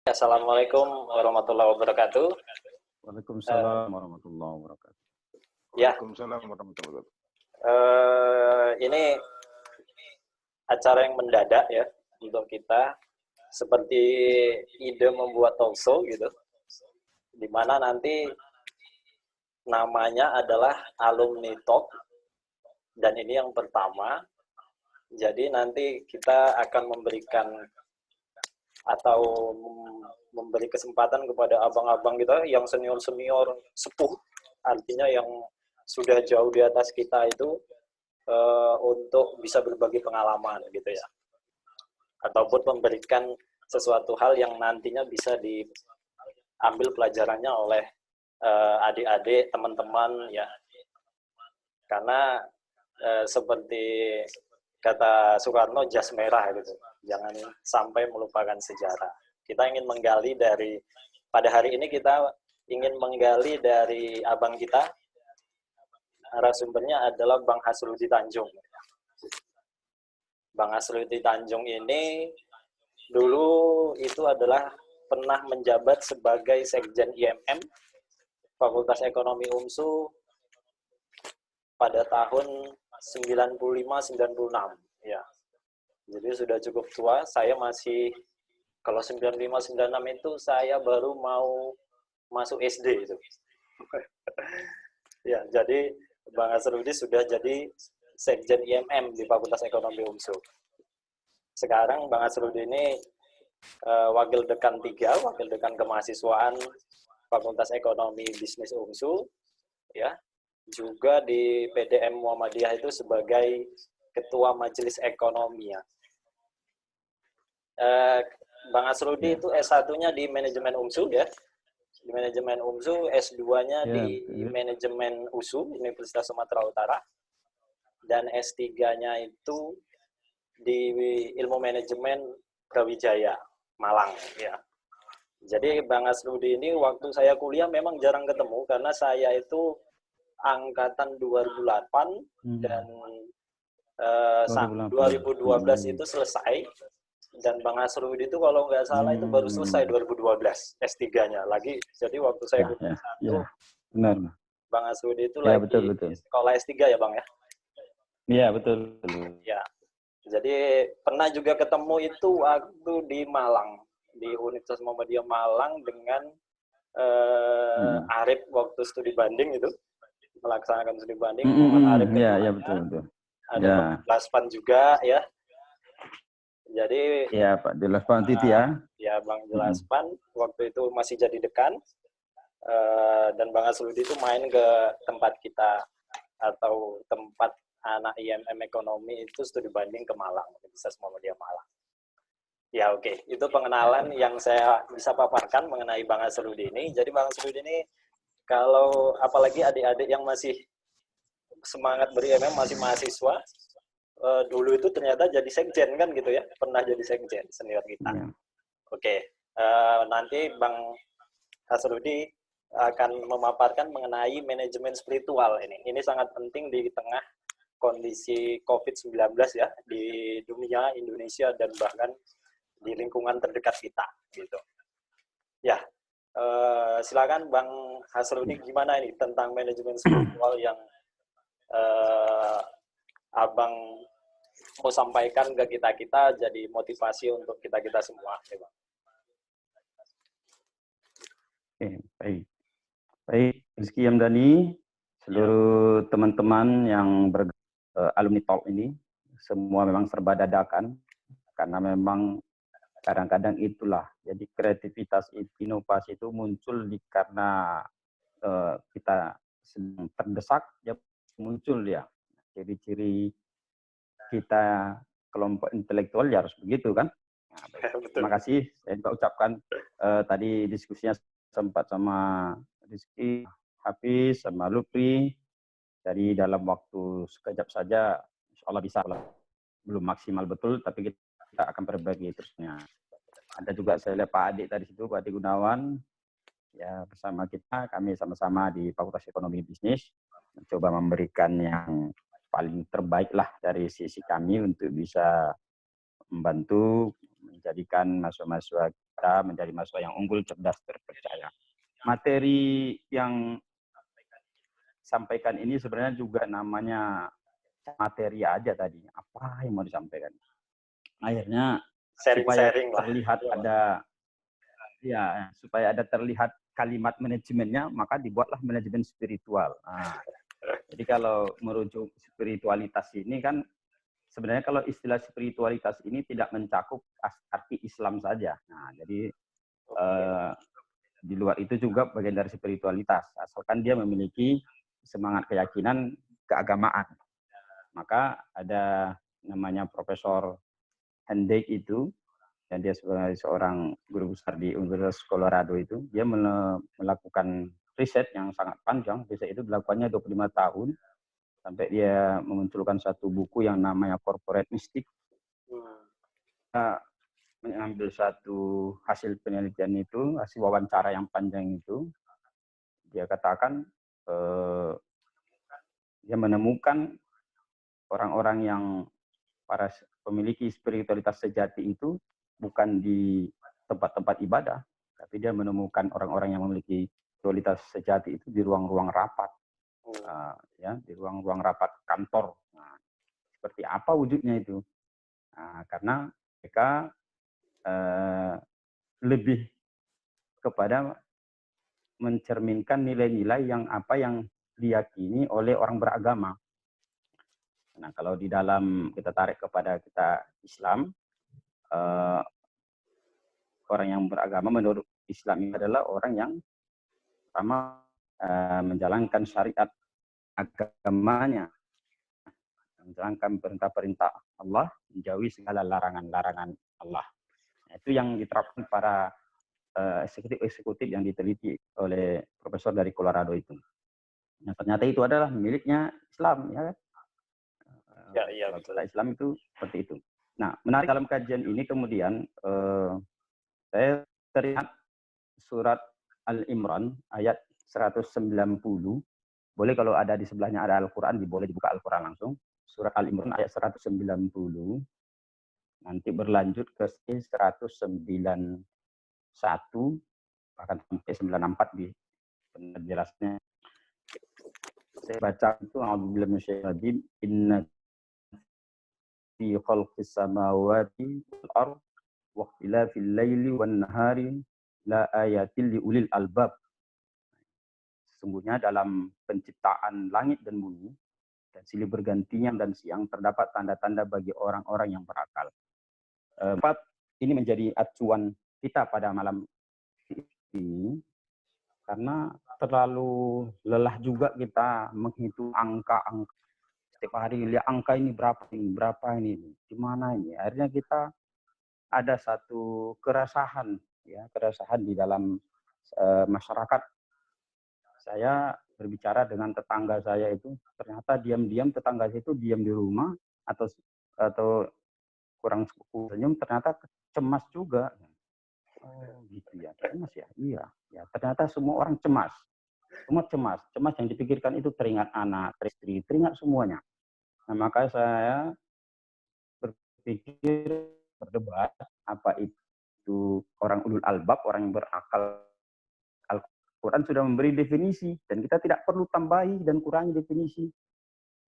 Assalamualaikum warahmatullahi wabarakatuh. Waalaikumsalam warahmatullahi wabarakatuh. Ya, Waalaikumsalam warahmatullahi wabarakatuh. ini acara yang mendadak ya untuk kita, seperti ide membuat talkshow gitu, di mana nanti namanya adalah Alumni Talk, dan ini yang pertama. Jadi nanti kita akan memberikan atau memberi kesempatan kepada abang-abang kita yang senior-senior sepuh, artinya yang sudah jauh di atas kita itu, untuk bisa berbagi pengalaman gitu ya, ataupun memberikan sesuatu hal yang nantinya bisa diambil pelajarannya oleh adik-adik, teman-teman ya, karena seperti kata Soekarno, jas merah gitu, jangan sampai melupakan sejarah. Kita ingin menggali pada hari ini kita ingin menggali dari abang kita, narasumbernya adalah Bang Hasrudi Tanjung. Bang Hasrudi Tanjung ini dulu itu adalah pernah menjabat sebagai Sekjen IMM Fakultas Ekonomi UMSU pada tahun 95-96 ya. Jadi sudah cukup tua. Saya masih, kalau 95-96 itu saya baru mau masuk SD itu. Ya, jadi Bang Hasrudi sudah jadi Sekjen IMM di Fakultas Ekonomi UMSU. Sekarang Bang Hasrudi ini Wakil Dekan 3, Wakil Dekan Kemahasiswaan Fakultas Ekonomi Bisnis UMSU ya. Juga di PDM Muhammadiyah itu sebagai Ketua Majelis Ekonomi ya. Bang Hasrudi itu S1-nya di Manajemen UMSU ya. Di Manajemen UMSU, S2-nya di Manajemen USU, Universitas Sumatera Utara. Dan S3-nya itu di Ilmu Manajemen Brawijaya, Malang ya. Jadi Bang Hasrudi ini waktu saya kuliah memang jarang ketemu karena saya itu angkatan 2008 dan 2012 itu selesai, dan Bang Hasrudi itu kalau nggak salah itu baru selesai 2012 S3-nya lagi. Jadi waktu saya kuliah benar. Bang Hasrudi itu lagi betul. Sekolah S3 ya Bang ya? Iya betul. Ya, jadi pernah juga ketemu itu waktu di Malang, di Universitas Muhammadiyah Malang dengan Arif waktu studi banding itu, melaksanakan studi banding. Arif iya betul. Ada Bang Laspan juga ya. Jadi ya Pak Jelaspan Titi ya. Ya Bang Jelaspan waktu itu masih jadi dekan, dan Bang Hasrudi itu main ke tempat kita atau tempat anak IMM Ekonomi itu studi banding ke Malang, Universitas Muhammadiyah Malang. Ya oke. Itu pengenalan yang saya bisa paparkan mengenai Bang Hasrudi ini. Jadi Bang Hasrudi ini, kalau apalagi adik-adik yang masih semangat ber-IMM, masih mahasiswa, dulu itu ternyata jadi sekjen kan gitu ya, pernah jadi sekjen senior kita. Oke. Nanti Bang Hasrudi akan memaparkan mengenai manajemen spiritual ini. Ini sangat penting di tengah kondisi COVID-19 ya, di dunia, Indonesia, dan bahkan di lingkungan terdekat kita gitu. Ya, silakan Bang Hasrudi, gimana ini tentang manajemen spiritual yang Abang mau sampaikan ke kita-kita, jadi motivasi untuk kita-kita semua ya Bang. Oke, baik Rizky Hamdani, seluruh teman-teman yang alumni talk ini, semua memang serba dadakan, karena memang kadang-kadang itulah, jadi kreativitas, inovasi itu muncul karena kita sedang terdesak, ya muncul ya. Ciri-ciri kita kelompok intelektual ya harus begitu kan. Nah, terima kasih, saya juga ucapkan tadi diskusinya sempat sama Rizky, Hafiz, sama Lupri. Jadi dalam waktu sekejap saja, insya Allah bisa, belum maksimal betul, tapi kita akan berbagi terusnya. Ada juga saya lihat Pak Adik tadi situ, Pak Adik Gunawan, ya bersama kita, kami sama-sama di Fakultas Ekonomi Bisnis, mencoba memberikan yang paling terbaik lah dari sisi kami untuk bisa membantu menjadikan mahasiswa kita menjadi mahasiswa yang unggul, cerdas, terpercaya. Materi yang sampaikan ini sebenarnya juga namanya materi aja tadi. Apa yang mau disampaikan? Akhirnya supaya Sharing-sharing lah. terlihat ada supaya ada terlihat kalimat manajemennya, maka dibuatlah manajemen spiritual. Nah, jadi kalau merujuk spiritualitas ini kan sebenarnya kalau istilah spiritualitas ini tidak mencakup arti Islam saja. Nah, jadi di luar itu juga bagian dari spiritualitas, asalkan dia memiliki semangat keyakinan keagamaan. Maka ada namanya Profesor Hendrik itu, dan dia sebagai seorang guru besar di Universitas Colorado itu, dia melakukan riset yang sangat panjang. Riset itu dilakukannya 25 tahun, sampai dia memunculkan satu buku yang namanya Corporate Mystic. Dia mengambil satu hasil penelitian itu, hasil wawancara yang panjang itu, dia katakan dia menemukan orang-orang yang para pemiliki spiritualitas sejati itu bukan di tempat-tempat ibadah, tapi dia menemukan orang-orang yang memiliki spiritualitas sejati itu di ruang-ruang rapat, di ruang-ruang rapat kantor. Nah, seperti apa wujudnya itu? Nah, karena mereka lebih kepada mencerminkan nilai-nilai yang diyakini oleh orang beragama. Nah, kalau di dalam kita tarik kepada kita Islam, orang yang beragama menurut Islam ini adalah orang yang pertama menjalankan syariat agamanya, menjalankan perintah-perintah Allah, menjauhi segala larangan-larangan Allah. Nah, itu yang diterapkan para eksekutif yang diteliti oleh profesor dari Colorado itu. Nah, ternyata itu adalah miliknya Islam, ya kan? Kalau kita Islam itu seperti itu. Nah, menarik dalam kajian ini kemudian saya teringat surat Al-Imran ayat 190. Boleh kalau ada di sebelahnya ada Al-Quran, boleh dibuka Al-Quran langsung. Surat Al-Imran ayat 190. Nanti berlanjut ke 191, bahkan sampai 94 di penjelasnya. Saya baca itu, A'udzubillahi minasyaitonir rajim, inna fi khalqis samawati wal ardh wa ikhtilafil laili wan nahari la ayatil liulil albab. Sesungguhnya dalam penciptaan langit dan bumi dan silih bergantinya dan siang terdapat tanda-tanda bagi orang-orang yang berakal. Ini menjadi acuan kita pada malam ini karena terlalu lelah juga kita menghitung angka-angka. Setiap hari lihat angka ini berapa ini, gimana ini. Akhirnya kita ada satu keresahan di dalam masyarakat. Saya berbicara dengan tetangga saya itu, ternyata diam-diam tetangga saya itu diam di rumah atau kurang senyum, ternyata cemas juga. Oh gitu ya, cemas ya, iya. Ya ternyata semua orang cemas. Semua cemas yang dipikirkan itu teringat anak, istri, teringat semuanya. Nah, maka saya berpikir, berdebat, apa itu orang ulul albab, orang yang berakal. Al-Quran sudah memberi definisi, dan kita tidak perlu tambahi dan kurangi definisi.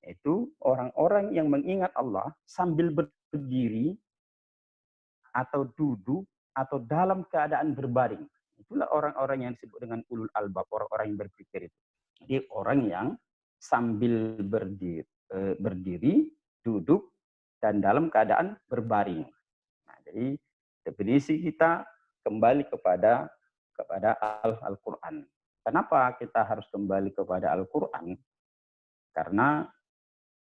Itu orang-orang yang mengingat Allah sambil berdiri, atau duduk, atau dalam keadaan berbaring. Itulah orang-orang yang disebut dengan ulul albab, orang-orang yang berpikir itu. Jadi orang yang sambil berdiri, duduk, dan dalam keadaan berbaring. Nah, jadi definisi kita kembali kepada Al-Quran. Kenapa kita harus kembali kepada Al-Quran? Karena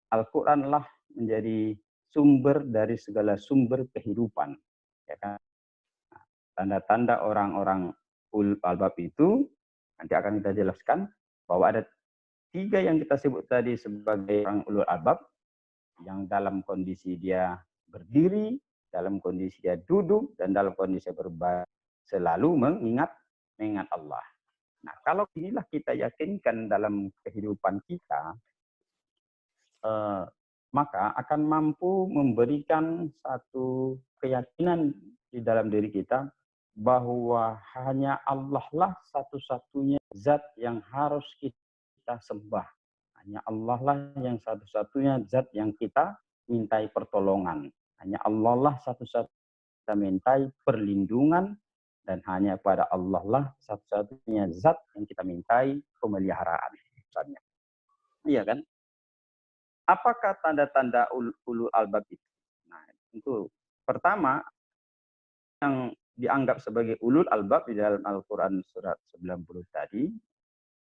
Al-Quran lah menjadi sumber dari segala sumber kehidupan. Ya kan? Tanda-tanda orang-orang ulul albab itu nanti akan kita jelaskan bahwa ada 3 yang kita sebut tadi sebagai orang ulul albab, yang dalam kondisi dia berdiri, dalam kondisi dia duduk, dan dalam kondisi berbaring selalu mengingat Allah. Nah, kalau inilah kita yakinkan dalam kehidupan kita, maka akan mampu memberikan satu keyakinan di dalam diri kita bahwa hanya Allah lah satu-satunya zat yang harus kita sembah. Hanya Allah lah yang satu-satunya zat yang kita mintai pertolongan. Hanya Allah lah satu-satunya kita mintai perlindungan, dan hanya pada Allah lah satu-satunya zat yang kita mintai pemeliharaan. Misalnya. Iya kan? Apakah tanda-tanda ulul albab itu? Nah, itu pertama yang dianggap sebagai ulul albab di dalam Al-Quran surat 90 tadi,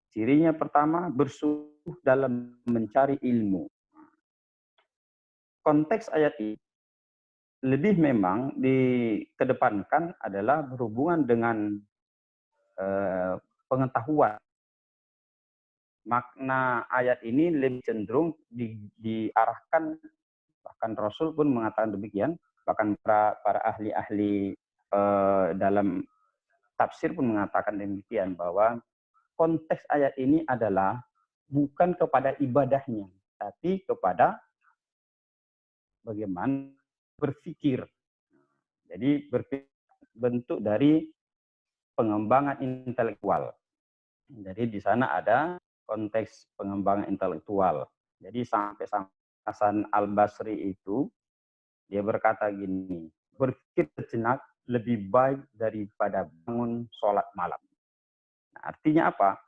cirinya pertama bersungguh dalam mencari ilmu. Konteks ayat ini lebih memang dikedepankan adalah berhubungan dengan pengetahuan. Makna ayat ini lebih cenderung diarahkan, bahkan Rasul pun mengatakan demikian, bahkan para ahli-ahli dalam tafsir pun mengatakan demikian, bahwa konteks ayat ini adalah bukan kepada ibadahnya, tapi kepada bagaimana berpikir. Jadi bentuk dari pengembangan intelektual. Jadi di sana ada konteks pengembangan intelektual. Jadi sampai Hasan Al-Basri itu, dia berkata gini, berpikir sejenak lebih baik daripada bangun sholat malam. Nah, artinya apa?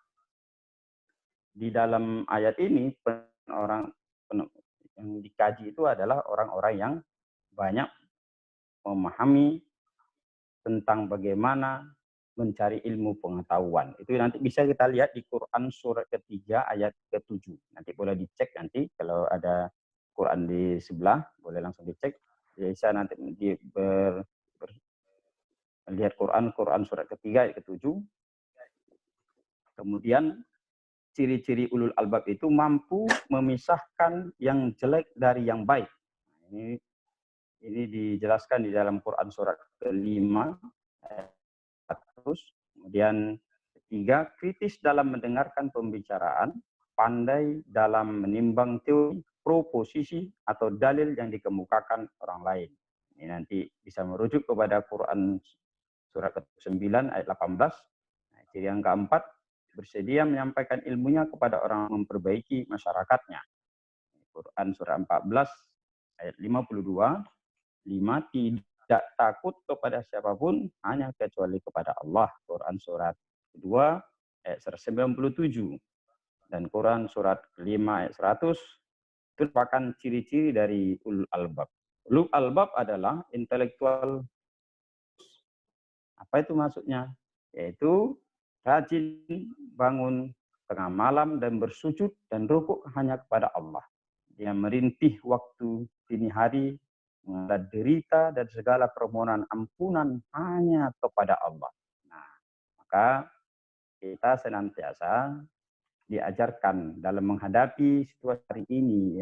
Di dalam ayat ini, orang yang dikaji itu adalah orang-orang yang banyak memahami tentang bagaimana mencari ilmu pengetahuan. Itu nanti bisa kita lihat di Quran surat ketiga ayat ke-7. Nanti boleh dicek nanti kalau ada Quran di sebelah, boleh langsung dicek. Bisa nanti lihat Quran surat ketiga ayat ke-7. Kemudian ciri-ciri ulul albab itu mampu memisahkan yang jelek dari yang baik. Ini dijelaskan di dalam Quran surat ke-5 ayat 100. Kemudian ketiga, kritis dalam mendengarkan pembicaraan, pandai dalam menimbang teori, proposisi, atau dalil yang dikemukakan orang lain. Ini nanti bisa merujuk kepada Quran surat ke-9 ayat 18. Nah, ciri yang keempat, bersedia menyampaikan ilmunya kepada orang memperbaiki masyarakatnya. Quran surah 14 ayat 52. 5, tidak takut kepada siapapun hanya kecuali kepada Allah. Quran surat kedua ayat 197 dan Quran surat kelima ayat 100. Itu merupakan ciri-ciri dari ulul albab. Ulul albab adalah intelektual. Apa itu maksudnya? Yaitu rajin bangun tengah malam dan bersujud dan rukuk hanya kepada Allah. Dia merintih waktu dini hari, mengalah derita dan segala permohonan ampunan hanya kepada Allah. Nah, maka kita senantiasa diajarkan dalam menghadapi situasi hari ini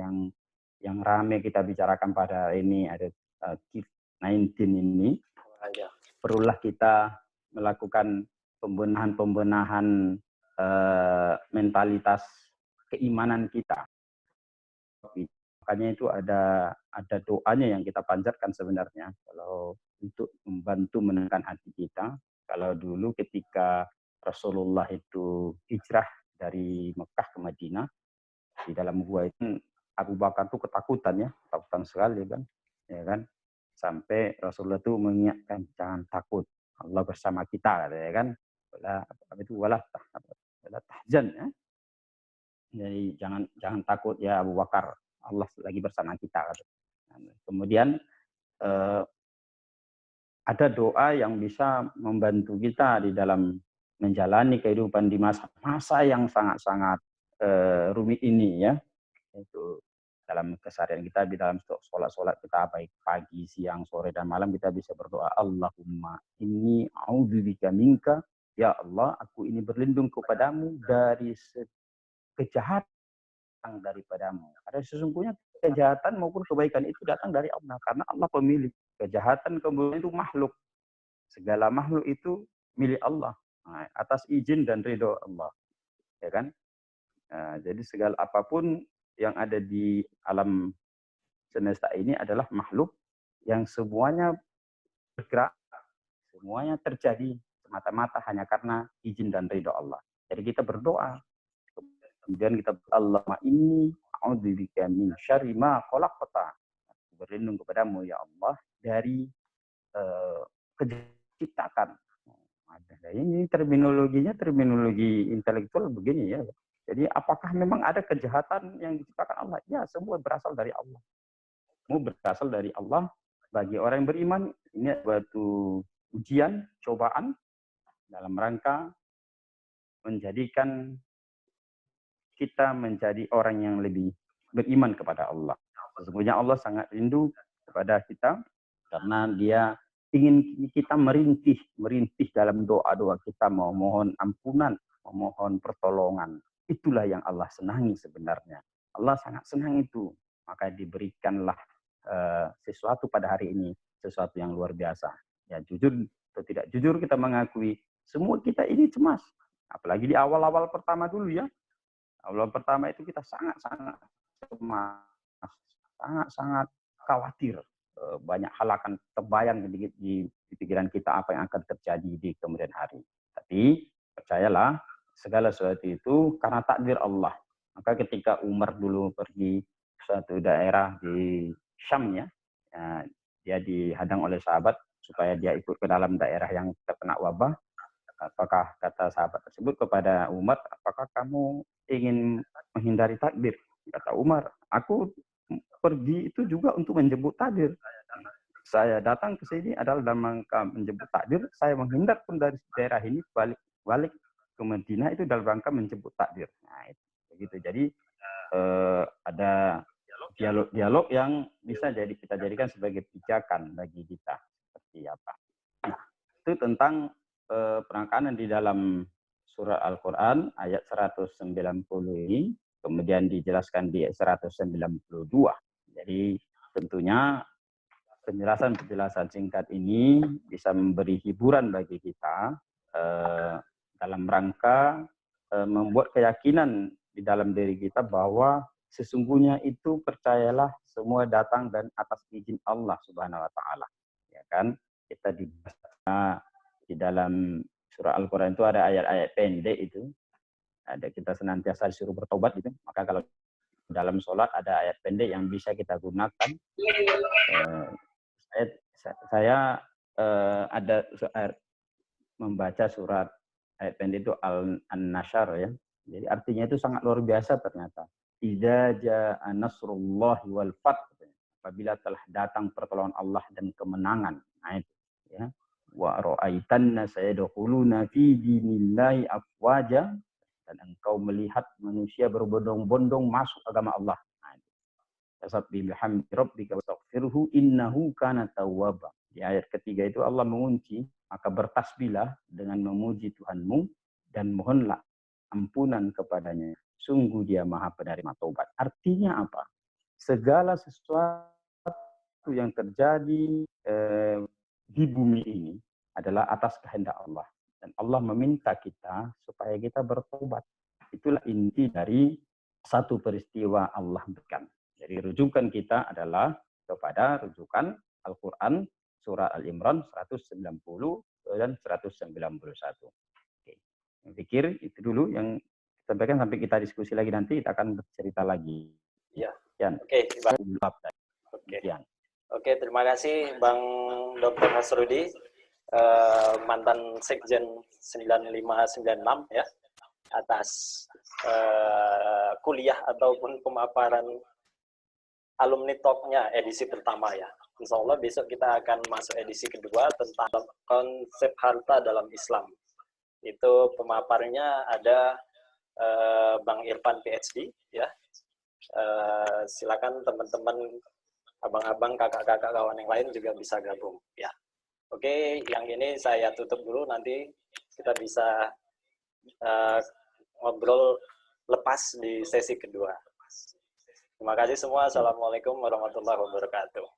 yang ramai kita bicarakan pada ini, ada COVID-19 ini. Perlulah kita melakukan pembenahan mentalitas keimanan kita. Makanya itu ada doanya yang kita panjatkan sebenarnya kalau untuk membantu menekan hati kita. Kalau dulu ketika Rasulullah itu hijrah dari Mekah ke Madinah, di dalam gua itu Abu Bakar itu ketakutan sekali kan, ya kan, sampai Rasulullah itu mengingatkan jangan takut, Allah bersama kita, ya kan, wala tahzan, ya. Jadi jangan takut ya Abu Bakar, Allah lagi bersama kita. Kemudian ada doa yang bisa membantu kita di dalam menjalani kehidupan di masa yang sangat-sangat rumit ini, ya. Itu dalam keseharian kita, di dalam sholat kita, baik pagi, siang, sore, dan malam, kita bisa berdoa, Allahumma inni a'udzubika minka, ya Allah, aku ini berlindung kepadamu dari kejahatan daripadamu. Karena sesungguhnya kejahatan maupun kebaikan itu datang dari Allah, karena Allah pemilik. Kejahatan kemudian itu makhluk. Segala makhluk itu milik Allah, atas izin dan ridho Allah, ya kan? Nah, jadi segala apapun yang ada di alam semesta ini adalah makhluk yang semuanya bergerak semuanya terjadi semata-mata hanya karena izin dan ridho Allah. Jadi kita berdoa, kemudian kita Allahumma inni a'udzubika min syarri ma khalaqta. Berlindung kepadamu ya Allah dari kejahatan. Nah, ini terminologinya terminologi intelektual begini ya. Jadi apakah memang ada kejahatan yang diciptakan Allah? Ya, semua berasal dari Allah. Semua berasal dari Allah. Bagi orang yang beriman, ini suatu ujian, cobaan dalam rangka menjadikan kita menjadi orang yang lebih beriman kepada Allah. Sesungguhnya Allah sangat rindu kepada kita karena Dia ingin kita merintih dalam doa-doa kita, memohon ampunan, memohon pertolongan. Itulah yang Allah senangi sebenarnya. Allah sangat senang itu. Maka diberikanlah sesuatu pada hari ini, sesuatu yang luar biasa. Ya, jujur atau tidak jujur kita mengakui, semua kita ini cemas. Apalagi di awal-awal pertama dulu ya. Awal pertama itu kita sangat-sangat cemas, sangat-sangat khawatir. Banyak hal akan terbayang di pikiran kita apa yang akan terjadi di kemudian hari. Tapi percayalah, segala sesuatu itu karena takdir Allah. Maka ketika Umar dulu pergi ke suatu daerah di Syam ya, dia dihadang oleh sahabat supaya dia ikut ke dalam daerah yang terkena wabah. Apakah kata sahabat tersebut kepada Umar, apakah kamu ingin menghindari takdir? Kata Umar, aku pergi itu juga untuk menjemput takdir. Saya datang ke sini adalah dalam rangka menjemput takdir. Saya menghindar pun dari daerah ini balik ke Madinah itu dalam rangka menjemput takdir. Nah, itu begitu. Jadi ada dialog yang bisa jadi kita jadikan sebagai pijakan bagi kita seperti apa. Nah, itu tentang penekanan di dalam surah Al-Quran ayat 190 ini, kemudian dijelaskan di 192. Jadi tentunya penjelasan singkat ini bisa memberi hiburan bagi kita dalam rangka membuat keyakinan di dalam diri kita bahwa sesungguhnya itu percayalah semua datang dan atas izin Allah Subhanahu wa taala. Ya kan? Kita di dalam surah Al-Qur'an itu ada ayat-ayat pendek itu. Ada kita senantiasa disuruh bertobat gitu. Maka kalau dalam sholat ada ayat pendek yang bisa kita gunakan. Saya ada membaca surat ayat pendek itu An-Nasyr ya. Jadi artinya itu sangat luar biasa ternyata. Idza jaa nasrullahi wal fath. Apabila telah datang pertolongan Allah dan kemenangan. Nah itu ya. Wa ra'aitanna sayadkhuluna fi dinillahi afwaja, dan engkau melihat manusia berbondong-bondong masuk agama Allah. Fasabbih bihamdi rabbika wastaghfirhu innahu kana tawwaba. Di ayat ketiga itu Allah mengunci, maka bertasbihlah dengan memuji Tuhanmu dan mohonlah ampunan kepadanya. Sungguh Dia Maha penerima taubat. Artinya apa? Segala sesuatu yang terjadi di bumi ini adalah atas kehendak Allah. Dan Allah meminta kita supaya kita bertobat. Itulah inti dari satu peristiwa Allah berikan. Jadi rujukan kita adalah kepada rujukan Al-Quran, surah Al-Imran 190 dan 191. Oke. Saya pikir itu dulu yang sampaikan, sampai kita diskusi lagi nanti, kita akan bercerita lagi. Ya. Oke, Bang. Oke, terima kasih Bang Dr. Nasrudi, mantan Sekjen 9596 ya, atas kuliah ataupun pemaparan alumni talk-nya edisi pertama ya. Insya Allah besok kita akan masuk edisi kedua tentang konsep harta dalam Islam. Itu pemaparnya ada Bang Irfan PhD ya. Silakan teman-teman, abang-abang, kakak-kakak, kawan yang lain juga bisa gabung ya. Oke, yang ini saya tutup dulu, nanti kita bisa ngobrol lepas di sesi kedua. Terima kasih semua. Assalamualaikum warahmatullahi wabarakatuh.